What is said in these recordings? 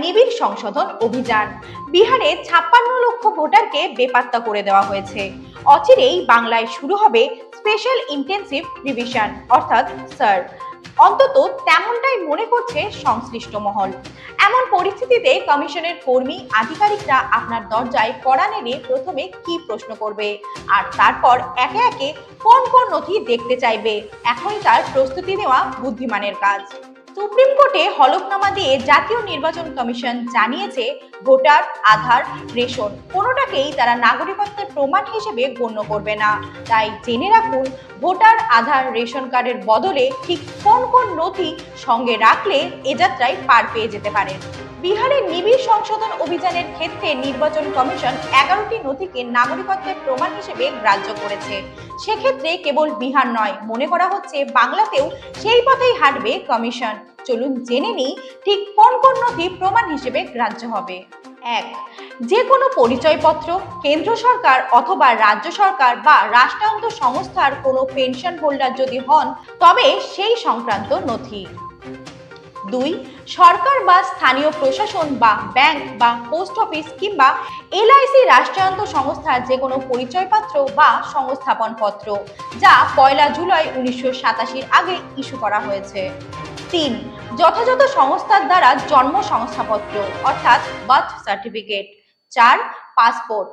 নিবিড় সংশোধন অভিযান। বিহারে 56 লক্ষ ভোটারকে বেপাত্তা করে দেওয়া হয়েছে। অচিরেই বাংলায় শুরু হবে স্পেশাল ইন্টেন্সিভ রিভিশন অর্থাৎ স্যার। অন্তত তেমনটাই মনে করছে সংশ্লিষ্ট মহল। এমন পরিস্থিতিতে কমিশনের কর্মী আধিকারিকরা আপনার দরজায় কড়া নেড়ে প্রথমে কি প্রশ্ন করবে আর তারপর একে একে কোন কোন নথি দেখতে চাইবে, এখনই তার প্রস্তুতি নেওয়া বুদ্ধিমানের কাজ। সুপ্রিম কোর্টে হলফনামা দিয়ে জাতীয় নির্বাচন কমিশন জানিয়েছে ভোটার, আধার, রেশন কোনোটাকেই তারা নাগরিকত্বের প্রমাণ হিসেবে গণ্য করবে না। তাই জেনে রাখুন ভোটার, আধার, রেশন কার্ডের বদলে ঠিক কোন কোন নথি সঙ্গে রাখলে এ যাত্রায় পার পেয়ে যেতে পারেন। বিহারের নিবিড় সংশোধন অভিযানের ক্ষেত্রে নির্বাচন কমিশন 11টি নথিকে নাগরিকত্বের প্রমাণ হিসেবে গ্রাহ্য করেছে। সেক্ষেত্রে কেবল বিহার নয়, মনে করা হচ্ছে বাংলাতেও সেই পথেই হাঁটবে কমিশন। চলুন জেনে নিই ঠিক কোন কোন নথি প্রমাণ হিসেবে গ্রাহ্য হবে। 1. যে কোনো পরিচয়পত্র, কেন্দ্র সরকার অথবা রাজ্য সরকার বা রাষ্ট্রায়ত্ত সংস্থার কোনো পেনশন হোল্ডার যদি হন তবে সেই সংক্রান্ত নথি। 2. সরকার বা স্থানীয় প্রশাসন বা ব্যাংক বা পোস্ট অফিস কিংবা এলআইসি রাষ্ট্রায়ত্ত সংস্থার যে কোনো পরিচয়পত্র বা সংস্থাপনপত্র যা 1 জুলাই 1987 আগে ইস্যু করা হয়েছে। 3. যথাযথ সংস্থার দ্বারা জন্ম শংসাপত্র অর্থাৎ বার্থ সার্টিফিকেট। 4. পাসপোর্ট।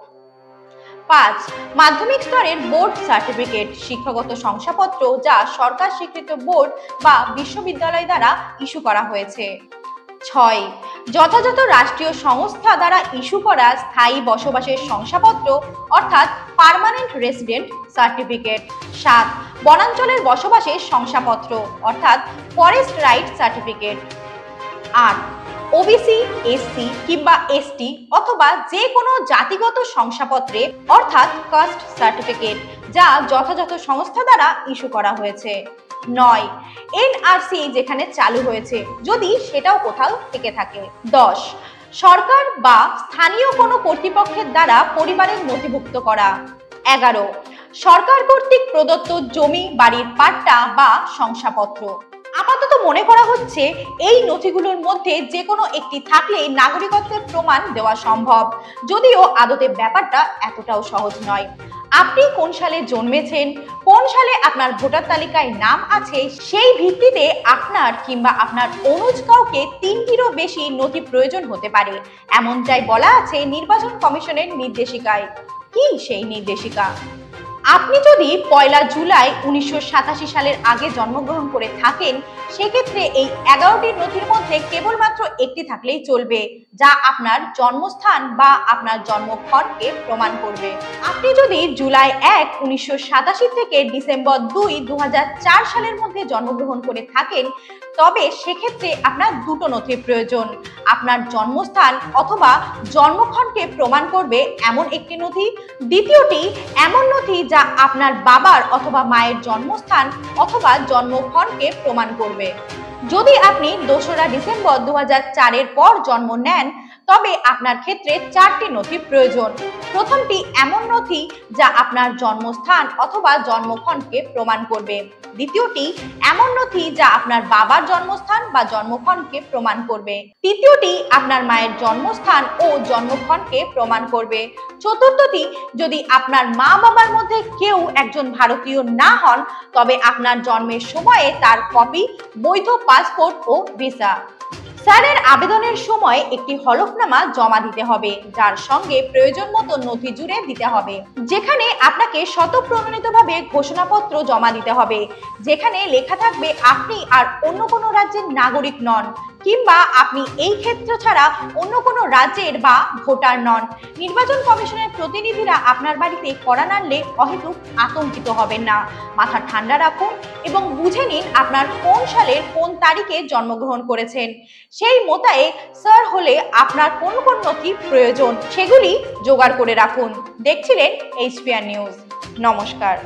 5. মাধ্যমিক স্তরের বোর্ড সার্টিফিকেট, শিক্ষাগত শংসাপত্র যা সরকার স্বীকৃত বোর্ড বা বিশ্ববিদ্যালয় দ্বারা ইস্যু করা হয়েছে। 6. যথাযথ রাষ্ট্রীয় সংস্থা দ্বারা ইস্যু করা স্থায়ী বসবাসের শংসাপত্র অর্থাৎ পার্মানেন্ট রেসিডেন্ট সার্টিফিকেট। 7. বনাঞ্চলের বসবাসের শংসাপত্র অর্থাৎ forest right certificate. 8. OBC, SC কিংবা এসটি অথবা যে কোনো জাতিগত শংসাপত্রে অর্থাৎ কাস্ট সার্টিফিকেট যা যথাযথ সংস্থা দ্বারা ইস্যু করা হয়েছে। 9. এনআরসি যেখানে চালু হয়েছে যদি সেটাও কোথাও থেকে থাকে। 10. সরকার বা স্থানীয় কোনো কর্তৃপক্ষের দ্বারা পরিবারের নথিভুক্ত করা। 11. সরকার কর্তৃক প্রদত্ত জমি, বাড়ির পাট্টা বা শংসাপত্র। আপাতত মনে করা হচ্ছে এই নথিগুলোর মধ্যে যে কোনো একটি থাকলেই নাগরিকত্বের প্রমাণ দেওয়া সম্ভব, যদিও আদতে ব্যাপারটা এতটাও সহজ নয়। আপনি কোন সালে জন্মেছেন, কোন সালে আপনার ভোটার তালিকায় নাম আছে সেই ভিত্তিতে আপনার কিংবা আপনার অনুজ কাউকে 3টিরও বেশি নথি প্রয়োজন হতে পারে, এমনটাই বলা আছে নির্বাচন কমিশনের নির্দেশিকায়। কি সেই নির্দেশিকা? আপনি যদি 1 জুলাই 1987 সালের আগে জন্মগ্রহণ করে থাকেন সেক্ষেত্রে এই 11টি নথির মধ্যে কেবলমাত্র একটি থাকলেই চলবে যা আপনার জন্মস্থান বা আপনার জন্মক্ষণকে প্রমাণ করবে। আপনি যদি জুলাই 1, 1987 থেকে ডিসেম্বর 2, 2004 সালের মধ্যে জন্মগ্রহণ করে থাকেন তবে সেক্ষেত্রে আপনার দুটো নথির প্রয়োজন। আপনার জন্মস্থান অথবা জন্মক্ষণকে প্রমাণ করবে এমন একটি নথি। দ্বিতীয়টি এমন নথি যা আপনার বাবার অথবা মায়ের জন্মস্থান অথবা জন্মক্ষণকে প্রমাণ করবে। যদি আপনি 2রা ডিসেম্বর 2004 এর পর জন্ম নেন তবে আপনার ক্ষেত্রে 4টি নথি প্রয়োজন। প্রথমটি এমন নথি যা আপনার জন্মস্থান অথবা জন্মক্ষণকে প্রমাণ করবে। দ্বিতীয়টি এমন নথি যা আপনার বাবার জন্মস্থান বা জন্মক্ষণকে প্রমাণ করবে। তৃতীয়টি আপনার মায়ের জন্মস্থান ও জন্মক্ষণকে প্রমাণ করবে। চতুর্থটি যদি আপনার মা বাবার মধ্যে কেউ একজন ভারতীয় না হন তবে আপনার জন্মের সময়ে তার কপি, বৈধ পাসপোর্ট ও ভিসা। স্যারের আবেদনের সময় একটি হলফনামা জমা দিতে হবে যার সঙ্গে প্রয়োজন মতো নথি জুড়ে দিতে হবে, যেখানে আপনাকে স্বতঃপ্রণোদিতভাবে ঘোষণাপত্র জমা দিতে হবে যেখানে লেখা থাকবে আপনি আর অন্য কোনো রাজ্যের নাগরিক নন কিংবা আপনি এই ক্ষেত্র ছাড়া অন্য কোনো রাজ্যের বা ভোটার নন। নির্বাচন কমিশনের প্রতিনিধিরা আপনার বাড়িতে কড়া নাড়লে অহেতুক আতঙ্কিত হবেন না। মাথা ঠান্ডা রাখুন এবং বুঝে নিন আপনার কোন সালের কোন তারিখে জন্মগ্রহণ করেছেন। সেই মোতাবেক স্যার হলে আপনার কোন কোন নথি প্রয়োজন সেগুলি জোগাড় করে রাখুন। দেখছিলেন HPR নিউজ। নমস্কার।